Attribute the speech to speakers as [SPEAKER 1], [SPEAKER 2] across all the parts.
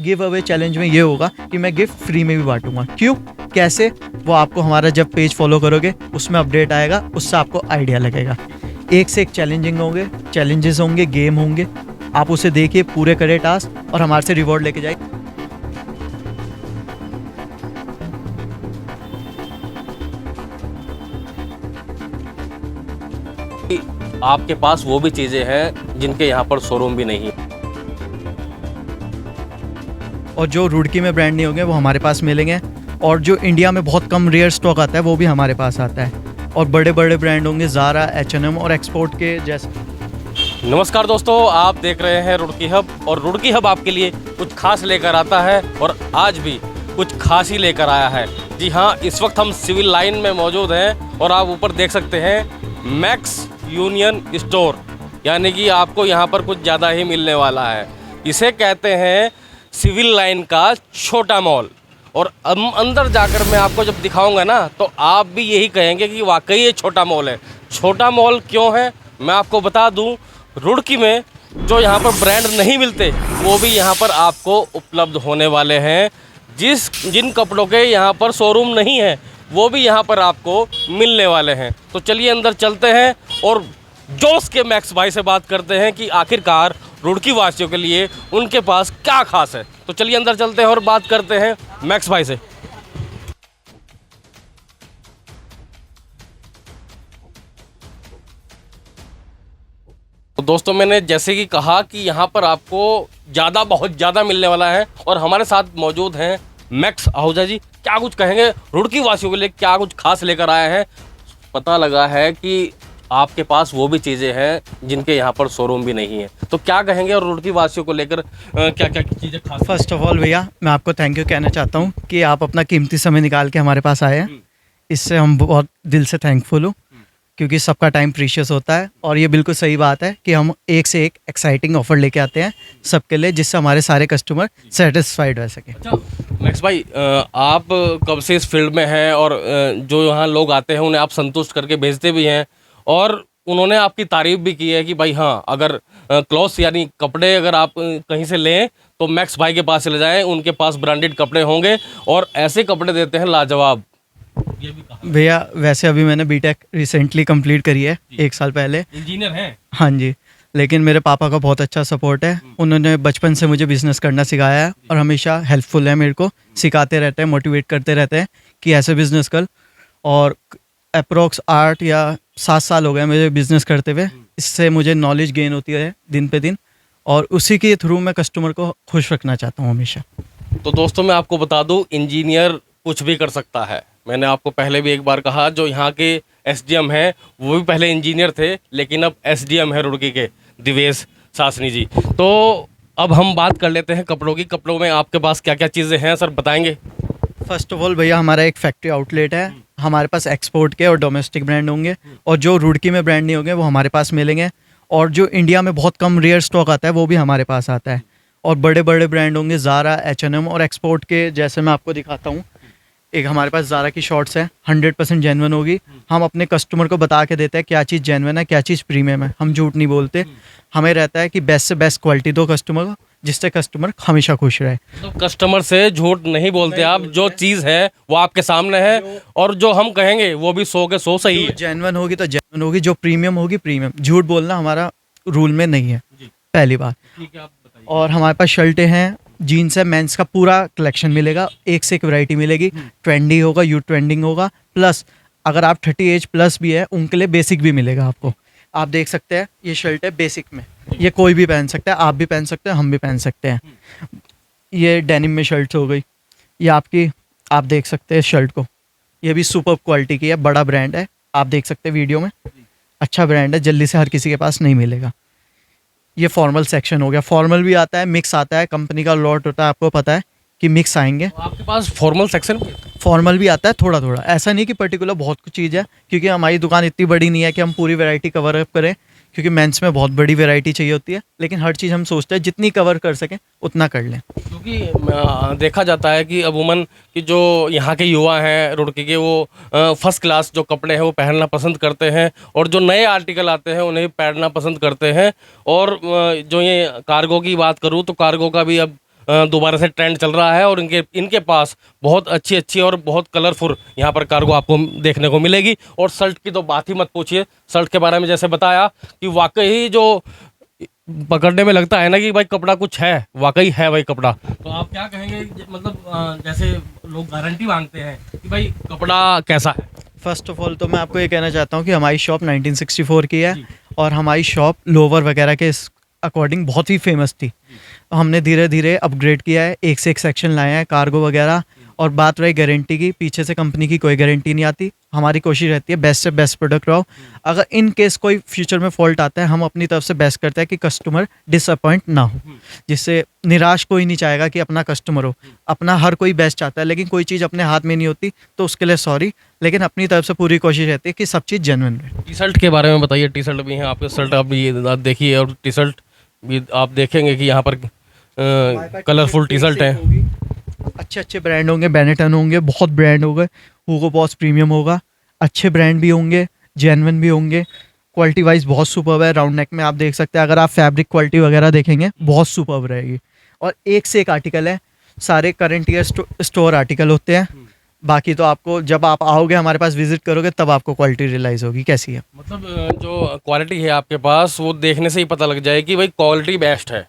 [SPEAKER 1] Give away challenge में ये होगा कि मैं गिफ्ट फ्री में भी बांटूंगा। क्यों, कैसे, वो आपको हमारा जब पेज फॉलो करोगे उसमें अपडेट आएगा, उससे आपको आइडिया लगेगा। एक से एक चैलेंजेस होंगे, गेम होंगे, आप उसे देखिए, पूरे करें टास्क और हमारे से रिवॉर्ड लेके जाइए।
[SPEAKER 2] आपके पास वो भी चीज़ें हैं जिनके यहाँ पर शोरूम भी नहीं है।
[SPEAKER 1] और जो रुड़की में ब्रांड नहीं होंगे वो हमारे पास मिलेंगे, और जो इंडिया में बहुत कम रेयर स्टॉक आता है वो भी हमारे पास आता है। और बड़े बड़े ब्रांड होंगे ज़ारा, H&M और एक्सपोर्ट के जैसे।
[SPEAKER 2] नमस्कार दोस्तों, आप देख रहे हैं रुड़की हब, और रुड़की हब आपके लिए कुछ खास लेकर आता है, और आज भी कुछ खास ही लेकर आया है। जी हाँ, इस वक्त हम सिविल लाइन में मौजूद हैं और आप ऊपर देख सकते हैं मैक्स यूनियन स्टोर, यानी कि आपको यहाँ पर कुछ ज़्यादा ही मिलने वाला है। इसे कहते हैं सिविल लाइन का छोटा मॉल, और अंदर जाकर मैं आपको जब दिखाऊंगा ना तो आप भी यही कहेंगे कि वाकई ये छोटा मॉल है। छोटा मॉल क्यों है, मैं आपको बता दूं, रुड़की में जो यहाँ पर ब्रांड नहीं मिलते वो भी यहाँ पर आपको उपलब्ध होने वाले हैं। जिन कपड़ों के यहाँ पर शोरूम नहीं है वो भी यहाँ पर आपको मिलने वाले हैं। तो चलिए अंदर चलते हैं और जोश के मैक्स भाई से बात करते हैं कि आखिरकार रुड़की वासियों के लिए उनके पास क्या खास है। तो चलिए अंदर चलते हैं और बात करते हैं मैक्स भाई से। तो दोस्तों, मैंने जैसे कि कहा कि यहाँ पर आपको बहुत ज़्यादा मिलने वाला है, और हमारे साथ मौजूद हैं मैक्स आहूजा जी। क्या कुछ कहेंगे रुड़की वासियों के लिए, क्या कुछ खास लेकर आए हैं? पता लगा है कि आपके पास वो भी चीज़ें हैं जिनके यहाँ पर शोरूम भी नहीं है, तो क्या कहेंगे और रुड़की वासियों को लेकर क्या क्या चीज़ें खास?
[SPEAKER 1] फर्स्ट ऑफ ऑल भैया, मैं आपको थैंक यू कहना चाहता हूँ कि आप अपना कीमती समय निकाल के हमारे पास आए हैं। इससे हम बहुत दिल से थैंकफुल हूँ, क्योंकि सबका टाइम प्रीशियस होता है। और ये बिल्कुल सही बात है कि हम एक से एक एक्साइटिंग ऑफर लेके आते हैं सबके लिए, जिससे हमारे सारे कस्टमर सेटिस्फाइड रह सके।
[SPEAKER 2] अच्छा मैक्स भाई, आप कब से इस फील्ड में हैं, और जो यहाँ लोग आते हैं उन्हें आप संतुष्ट करके भेजते भी हैं, और उन्होंने आपकी तारीफ़ भी की है कि भाई हाँ, अगर क्लॉथ्स यानी कपड़े अगर आप कहीं से लें तो मैक्स भाई के पास चले जाएं, उनके पास ब्रांडेड कपड़े होंगे और ऐसे कपड़े देते हैं लाजवाब। ये भी कहा
[SPEAKER 1] भैया, वैसे अभी मैंने बीटेक रिसेंटली कंप्लीट करी है, 1 साल पहले।
[SPEAKER 2] इंजीनियर हैं?
[SPEAKER 1] हाँ जी, लेकिन मेरे पापा का बहुत अच्छा सपोर्ट है। उन्होंने बचपन से मुझे बिज़नेस करना सिखाया है और हमेशा हेल्पफुल है, मेरे को सिखाते रहते हैं, मोटिवेट करते रहते हैं कि ऐसे बिज़नेस कर। और अप्रोक्स 8 या 7 साल हो गए मुझे बिज़नेस करते हुए। इससे मुझे नॉलेज गेन होती है दिन पे दिन, और उसी के थ्रू मैं कस्टमर को खुश रखना चाहता हूँ हमेशा।
[SPEAKER 2] तो दोस्तों, मैं आपको बता दूं, इंजीनियर कुछ भी कर सकता है। मैंने आपको पहले भी एक बार कहा, जो यहाँ के एसडीएम हैं वो भी पहले इंजीनियर थे, लेकिन अब एसडीएम है रुड़की के, दिवेश सासनी जी। तो अब हम बात कर लेते हैं कपड़ों की। कपड़ों में आपके पास क्या क्या चीज़ें हैं सर, बताएंगे?
[SPEAKER 1] फर्स्ट ऑफ ऑल भैया, हमारा एक फैक्ट्री आउटलेट है। हमारे पास एक्सपोर्ट के और डोमेस्टिक ब्रांड होंगे, और जो रुड़की में ब्रांड नहीं होंगे वो हमारे पास मिलेंगे। और जो इंडिया में बहुत कम रेयर स्टॉक आता है वो भी हमारे पास आता है। और बड़े बड़े ब्रांड होंगे ज़ारा, H&M और एक्सपोर्ट के जैसे। मैं आपको दिखाता हूँ, एक हमारे पास ज़ारा की शॉर्ट्स है, 100% जेन्युइन होगी। हम अपने कस्टमर को बता के देते हैं क्या चीज़ जेन्युइन है, क्या चीज़ प्रीमियम है। हम झूठ नहीं बोलते। हमें रहता है कि बेस्ट से बेस्ट क्वालिटी दो कस्टमर को, जिससे कस्टमर हमेशा खुश रहे।
[SPEAKER 2] तो कस्टमर से झूठ नहीं बोलते आप, जो चीज़ है वो आपके सामने है, और जो हम कहेंगे वो भी 100 के 100 सही है।
[SPEAKER 1] जेन्युइन होगी तो जेन्युइन होगी, जो प्रीमियम होगी प्रीमियम। झूठ बोलना हमारा रूल में नहीं है, पहली बात।
[SPEAKER 2] ठीक है, आप बताइए।
[SPEAKER 1] और हमारे पास शर्टें हैं, जीन्स है, मेंस का पूरा कलेक्शन मिलेगा, एक से एक वैरायटी मिलेगी। ट्रेंडी होगा, यू ट्रेंडिंग होगा, प्लस अगर आप 30 एज प्लस भी है उनके लिए बेसिक भी मिलेगा आपको। आप देख सकते हैं, ये शर्ट है बेसिक में, ये कोई भी पहन सकता है, आप भी पहन सकते हैं, हम भी पहन सकते हैं। ये डेनिम में शर्ट्स हो गई, ये आपकी, आप देख सकते हैं शर्ट को, ये भी सुपर क्वालिटी की है, बड़ा ब्रांड है, आप देख सकते हैं वीडियो में, अच्छा ब्रांड है, जल्दी से हर किसी के पास नहीं मिलेगा। ये फॉर्मल सेक्शन हो गया, फॉर्मल भी आता है, मिक्स आता है, कंपनी का लॉट होता है, आपको पता है कि मिक्स आएंगे।
[SPEAKER 2] तो आपके पास फॉर्मल सेक्शन?
[SPEAKER 1] फॉर्मल भी आता है थोड़ा थोड़ा, ऐसा नहीं कि पर्टिकुलर बहुत कुछ चीज़ है, क्योंकि हमारी दुकान इतनी बड़ी नहीं है कि हम पूरी वैरायटी कवर अप करें, क्योंकि मेंस में बहुत बड़ी वैरायटी चाहिए होती है। लेकिन हर चीज़ हम सोचते हैं जितनी कवर कर सकें उतना कर लें,
[SPEAKER 2] क्योंकि देखा जाता है कि अमूमन कि जो यहाँ के युवा हैं रुड़की के, वो फर्स्ट क्लास जो कपड़े हैं वो पहनना पसंद करते हैं, और जो नए आर्टिकल आते हैं उन्हें पहनना पसंद करते हैं। और जो ये कार्गो की बात करूँ तो कार्गो का भी अब दोबारा से ट्रेंड चल रहा है और इनके पास बहुत अच्छी अच्छी और बहुत कलरफुल यहाँ पर कार्गो आपको देखने को मिलेगी। और शर्ट की तो बात ही मत पूछिए। शर्ट के बारे में जैसे बताया कि वाकई जो पकड़ने में लगता है ना कि भाई कपड़ा कुछ है, वाकई है भाई कपड़ा। तो आप क्या कहेंगे, मतलब जैसे लोग गारंटी मांगते हैं कि भाई कपड़ा कैसा है?
[SPEAKER 1] फर्स्ट ऑफ ऑल तो मैं आपको ये कहना चाहता हूँ कि हमारी शॉप 1964 की है और हमारी शॉप लोवर वगैरह के अकॉर्डिंग बहुत ही फेमस थी। तो हमने धीरे धीरे अपग्रेड किया है, एक से एक सेक्शन लाए हैं कार्गो वगैरह। और बात रही गारंटी की, पीछे से कंपनी की कोई गारंटी नहीं आती। हमारी कोशिश रहती है बेस्ट से बेस्ट प्रोडक्ट रहो। अगर इन केस कोई फ्यूचर में फॉल्ट आता है, हम अपनी तरफ से बेस्ट करते हैं कि कस्टमर डिसअपॉइंट ना हो, जिससे निराश कोई नहीं चाहेगा कि अपना कस्टमर हो। अपना हर कोई बेस्ट चाहता है, लेकिन कोई चीज़ अपने हाथ में नहीं होती तो उसके लिए सॉरी, लेकिन अपनी तरफ से पूरी कोशिश रहती है कि सब चीज़ जेन्युइन रहे।
[SPEAKER 2] टी शर्ट के बारे में बताइए। टी शर्ट भी है आपके, शर्ट आप ये देखिए और टी शर्ट भी आप देखेंगे कि यहाँ पर कलरफुल टी शर्ट है।
[SPEAKER 1] अच्छे अच्छे ब्रांड होंगे, बेनेटन होंगे, बहुत ब्रांड होंगे, हुगो बॉस प्रीमियम होगा, अच्छे ब्रांड भी होंगे, जेन्युइन भी होंगे। क्वालिटी वाइज बहुत सुपर्ब है। राउंड नेक में आप देख सकते हैं, अगर आप फैब्रिक क्वालिटी वगैरह देखेंगे बहुत सुपर्ब रहेगी। और एक से एक आर्टिकल है, सारे करंट ईयर स्टोर आर्टिकल होते हैं। बाकी तो आपको जब आप आओगे हमारे पास विजिट करोगे तब आपको क्वालिटी रियलाइज़ होगी कैसी है।
[SPEAKER 2] मतलब जो क्वालिटी है आपके पास वो देखने से ही पता लग जाए कि भाई क्वालिटी बेस्ट है।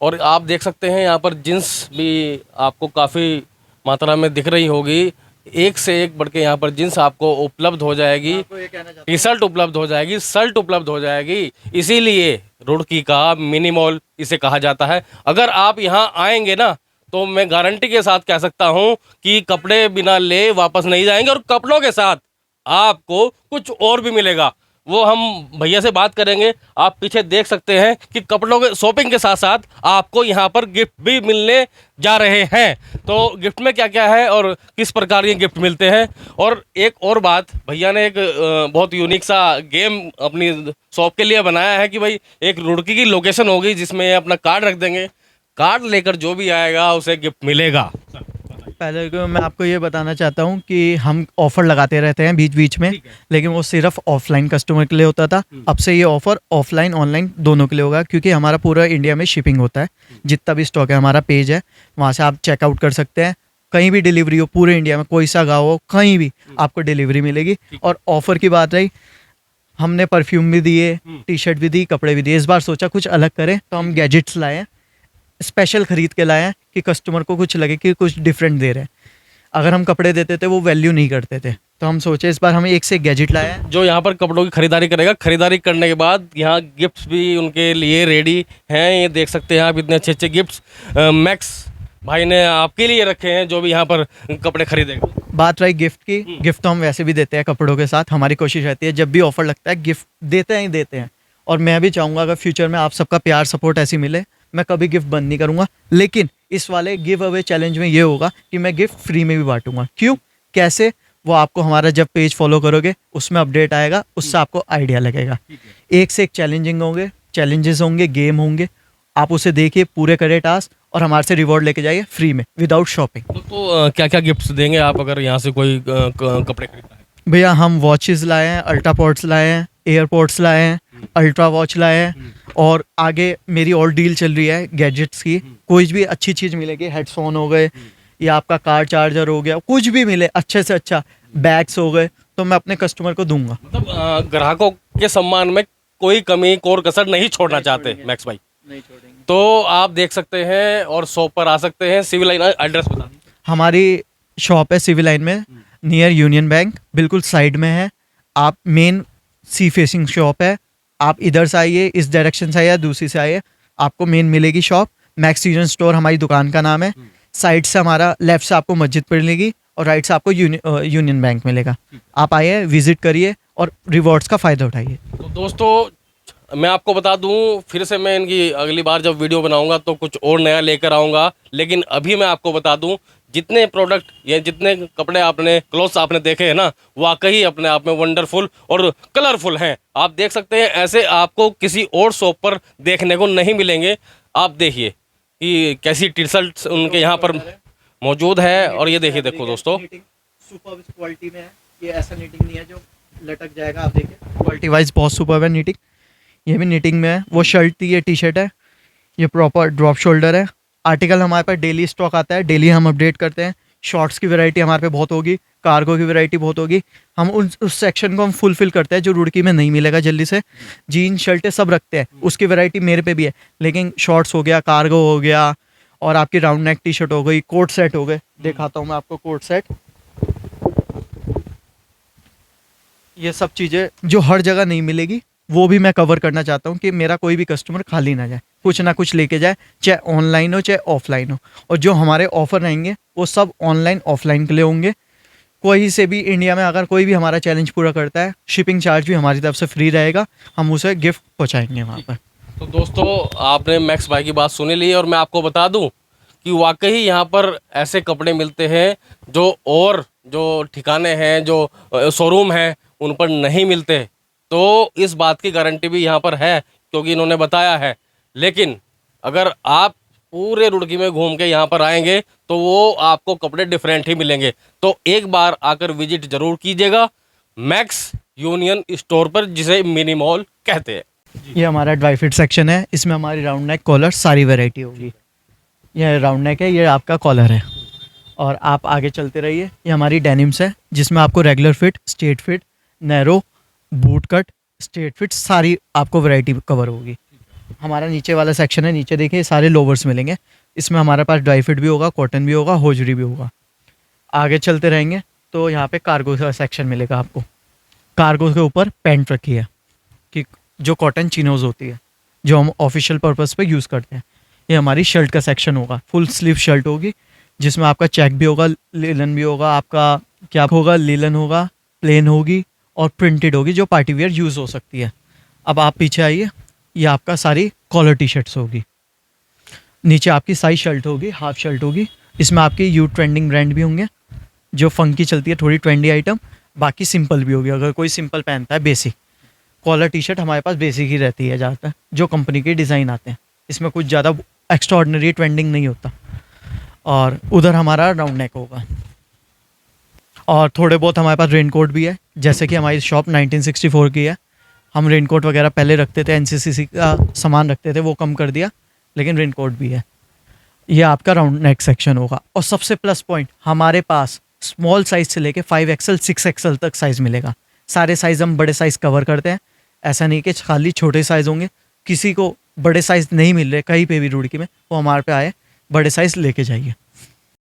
[SPEAKER 2] और आप देख सकते हैं यहाँ पर जींस भी आपको काफ़ी मात्रा में दिख रही होगी। एक से एक बढ़ के यहाँ पर जींस आपको उपलब्ध हो जाएगी, टी शर्ट उपलब्ध हो जाएगी, शर्ट उपलब्ध हो जाएगी। इसीलिए रुड़की का मिनी मॉल इसे कहा जाता है। अगर आप यहाँ आएंगे ना तो मैं गारंटी के साथ कह सकता हूँ कि कपड़े बिना ले वापस नहीं जाएंगे। और कपड़ों के साथ आपको कुछ और भी मिलेगा, वो हम भैया से बात करेंगे। आप पीछे देख सकते हैं कि कपड़ों के शॉपिंग के साथ साथ आपको यहाँ पर गिफ्ट भी मिलने जा रहे हैं। तो गिफ्ट में क्या क्या है और किस प्रकार ये गिफ्ट मिलते हैं। और एक और बात, भैया ने एक बहुत यूनिक सा गेम अपनी शॉप के लिए बनाया है कि भाई एक रुड़की की लोकेशन होगी जिसमें अपना कार्ड रख देंगे, कार्ड लेकर जो भी आएगा उसे गिफ्ट मिलेगा।
[SPEAKER 1] पहले तो मैं आपको ये बताना चाहता हूँ कि हम ऑफ़र लगाते रहते हैं बीच बीच में, लेकिन वो सिर्फ ऑफलाइन कस्टमर के लिए होता था। अब से ये ऑफ़र ऑफलाइन ऑनलाइन दोनों के लिए होगा, क्योंकि हमारा पूरा इंडिया में शिपिंग होता है। जितना भी स्टॉक है हमारा पेज है, वहाँ से आप चेकआउट कर सकते हैं। कहीं भी डिलीवरी हो, पूरे इंडिया में कोई सा गाँव हो, कहीं भी आपको डिलीवरी मिलेगी। और ऑफ़र की बात रही, हमने परफ्यूम भी दिए, टी शर्ट भी दी, कपड़े भी दिए। इस बार सोचा कुछ अलग करें तो हम गैजेट्स लाए हैं, स्पेशल खरीद के लाए हैं कि कस्टमर को कुछ लगे कि कुछ डिफरेंट दे रहे हैं। अगर हम कपड़े देते थे वो वैल्यू नहीं करते थे, तो हम सोचे इस बार हम एक से एक गैजेट लाए हैं।
[SPEAKER 2] जो यहाँ पर कपड़ों की खरीदारी करेगा, खरीदारी करने के बाद यहाँ गिफ्ट्स भी उनके लिए रेडी हैं। ये देख सकते हैं आप, इतने अच्छे अच्छे गिफ्ट्स मैक्स भाई ने आपके लिए रखे हैं जो भी यहाँ पर कपड़े खरीदेगा।
[SPEAKER 1] बात रही गिफ्ट की, गिफ्ट तो हम वैसे भी देते हैं कपड़ों के साथ। हमारी कोशिश रहती है जब भी ऑफर लगता है गिफ्ट देते हैं। और मैं भी चाहूँगा अगर फ्यूचर में आप सबका प्यार सपोर्ट ऐसी मिले, मैं कभी गिफ्ट बंद नहीं करूँगा। लेकिन इस वाले गिव अवे चैलेंज में ये होगा कि मैं गिफ्ट फ्री में भी बांटूंगा। क्यों, कैसे, वो आपको हमारा जब पेज फॉलो करोगे उसमें अपडेट आएगा, उससे आपको आइडिया लगेगा। एक से एक चैलेंजेस होंगे, गेम होंगे। आप उसे देखिए, पूरे करें टास्क और हमारे से रिवॉर्ड लेके जाइए फ्री में विदाउट शॉपिंग।
[SPEAKER 2] तो क्या क्या गिफ्ट्स देंगे आप अगर यहाँ से कोई कपड़े खरीदता है?
[SPEAKER 1] भैया हम वॉचेस लाए हैं, अल्ट्रा पॉड्स लाए हैं, एयरपोर्ट्स लाए हैं, अल्ट्रा वॉच लाए हैं। और आगे मेरी और डील चल रही है गैजेट्स की। कोई भी अच्छी चीज़ मिलेगी, हेडफोन हो गए या आपका कार चार्जर हो गया, कुछ भी मिले अच्छे से अच्छा, बैग्स हो गए, तो मैं अपने कस्टमर को दूंगा।
[SPEAKER 2] मतलब ग्राहकों के सम्मान में कोई कमी कोर कसर नहीं छोड़ना चाहते मैक्स भाई।
[SPEAKER 1] नहीं छोड़ेंगे।
[SPEAKER 2] तो आप देख सकते हैं और शॉप पर आ सकते हैं। सिविल लाइन एड्रेस बता दीजिए।
[SPEAKER 1] हमारी शॉप है सिविल लाइन में, नियर यूनियन बैंक, बिल्कुल साइड में है। आप मेन सी फेसिंग शॉप है, आप इधर से आइए, इस डायरेक्शन से आइए, दूसरी से आइए, आपको मेन मिलेगी शॉप। मैक्स सीजन स्टोर हमारी दुकान का नाम है। साइड से हमारा, लेफ्ट से आपको मस्जिद मिलेगी और राइट से आपको यूनियन बैंक मिलेगा। आप आइए, विजिट करिए और रिवॉर्ड्स का फ़ायदा उठाइए।
[SPEAKER 2] तो दोस्तों मैं आपको बता दूं, फिर से मैं इनकी अगली बार जब वीडियो बनाऊंगा तो कुछ और नया लेकर आऊँगा। लेकिन अभी मैं आपको बता दूं, जितने प्रोडक्ट या जितने कपड़े आपने, क्लोथ्स आपने देखे हैं ना, वाकई अपने आप में वंडरफुल और कलरफुल हैं। आप देख सकते हैं, ऐसे आपको किसी और शॉप पर देखने को नहीं मिलेंगे। आप देखिए कि कैसी टी शर्ट्स उनके यहाँ पर मौजूद है। और ये देखिए, देखो दोस्तों,
[SPEAKER 1] सुपर क्वालिटी में है। ये ऐसा नीटिंग नहीं है जो लटक जाएगा। आप देखिए, क्वालिटी वाइज बहुत सुपर है नीटिंग। ये भी नीटिंग में है। वो शर्ट थी, ये टी शर्ट है, ये प्रॉपर ड्रॉप शोल्डर है। आर्टिकल हमारे पास डेली स्टॉक आता है, डेली हम अपडेट करते हैं। शॉर्ट्स की वैरायटी हमारे पे बहुत होगी, कार्गो की वैरायटी बहुत होगी। हम उस सेक्शन को हम फुलफिल करते हैं जो रुड़की में नहीं मिलेगा जल्दी से। जीन शर्टें सब रखते हैं, उसकी वैरायटी मेरे पे भी है, लेकिन शॉर्ट्स हो गया, कार्गो हो गया, और आपकी राउंड नेक टी शर्ट हो गई, कोट सेट हो गए। दिखाता हूँ मैं आपको कोट सेट। ये सब चीज़ें जो हर जगह नहीं मिलेगी वो भी मैं कवर करना चाहता हूँ कि मेरा कोई भी कस्टमर खाली ना जाए, कुछ ना कुछ लेके जाए, चाहे ऑनलाइन हो चाहे ऑफलाइन हो। और जो हमारे ऑफ़र रहेंगे वो सब ऑनलाइन ऑफलाइन के लिए होंगे। कोई से भी इंडिया में अगर कोई भी हमारा चैलेंज पूरा करता है, शिपिंग चार्ज भी हमारी तरफ से फ्री रहेगा, हम उसे गिफ्ट पहुँचाएंगे वहाँ पर।
[SPEAKER 2] तो दोस्तों आपने मैक्स भाई की बात सुनी ली, और मैं आपको बता दूं कि वाकई यहाँ पर ऐसे कपड़े मिलते हैं जो और जो ठिकाने हैं, जो शोरूम हैं, उन पर नहीं मिलते। तो इस बात की गारंटी भी यहाँ पर है, क्योंकि इन्होंने बताया है। लेकिन अगर आप पूरे रुड़की में घूम के यहाँ पर आएंगे तो वो आपको कपड़े डिफरेंट ही मिलेंगे। तो एक बार आकर विजिट जरूर कीजिएगा मैक्स यूनियन स्टोर पर, जिसे मिनी मॉल कहते हैं।
[SPEAKER 1] ये हमारा ड्राई फिट सेक्शन है, इसमें हमारी राउंड नेक कॉलर सारी वैरायटी होगी। ये राउंड नेक है, ये आपका कॉलर है। और आप आगे चलते रहिए, ये हमारी डेनिम्स है जिसमें आपको regular fit, straight fit, narrow, boot cut, straight fit सारी आपको वैरायटी कवर होगी। हमारा नीचे वाला सेक्शन है, नीचे देखिए सारे लोवर्स मिलेंगे। इसमें हमारे पास ड्राई फिट भी होगा, कॉटन भी होगा, होजरी भी होगा। आगे चलते रहेंगे तो यहाँ पे कार्गो का सेक्शन मिलेगा आपको। कार्गो के ऊपर पैंट रखी है कि जो कॉटन चिनोज होती है, जो हम ऑफिशियल पर्पस पे यूज़ करते हैं। ये हमारी शर्ट का सेक्शन होगा, फुल स्लीव शर्ट होगी जिसमें आपका चेक भी होगा, लिलन भी होगा, आपका क्या होगा, लिलन होगा, प्लेन होगी और प्रिंटेड होगी, जो पार्टी वियर यूज़ हो सकती है। अब आप पीछे आइए, ये आपका सारी कॉलर टी शर्ट्स होगी। नीचे आपकी साइज शर्ट होगी, हाफ शर्ट होगी। इसमें आपकी यू ट्रेंडिंग ब्रांड भी होंगे, जो फंकी चलती है, थोड़ी ट्रेंडी आइटम। बाकी सिंपल भी होगी, अगर कोई सिंपल पहनता है बेसिक। कॉलर टी शर्ट हमारे पास बेसिक ही रहती है ज़्यादातर, जो कंपनी के डिज़ाइन आते हैं। इसमें कुछ ज़्यादा एक्स्ट्रा ऑर्डिनरी ट्रेंडिंग नहीं होता। और उधर हमारा राउंड नेक होगा। और थोड़े बहुत हमारे पास रेनकोट भी है, जैसे कि हमारी शॉप 1964 की है। हम रेनकोट वगैरह पहले रखते थे, एनसीसी का सामान रखते थे, वो कम कर दिया, लेकिन रेनकोट भी है। ये आपका राउंड नेक सेक्शन होगा। और सबसे प्लस पॉइंट, हमारे पास स्मॉल साइज़ से लेके 5XL 6XL तक साइज़ मिलेगा। सारे साइज़ हम बड़े साइज़ कवर करते हैं। ऐसा नहीं कि खाली छोटे साइज़ होंगे। किसी को बड़े साइज़ नहीं मिल रहे कहीं पे भी रुड़की में, वो हमारे पे आए, बड़े साइज़ लेके जाइए।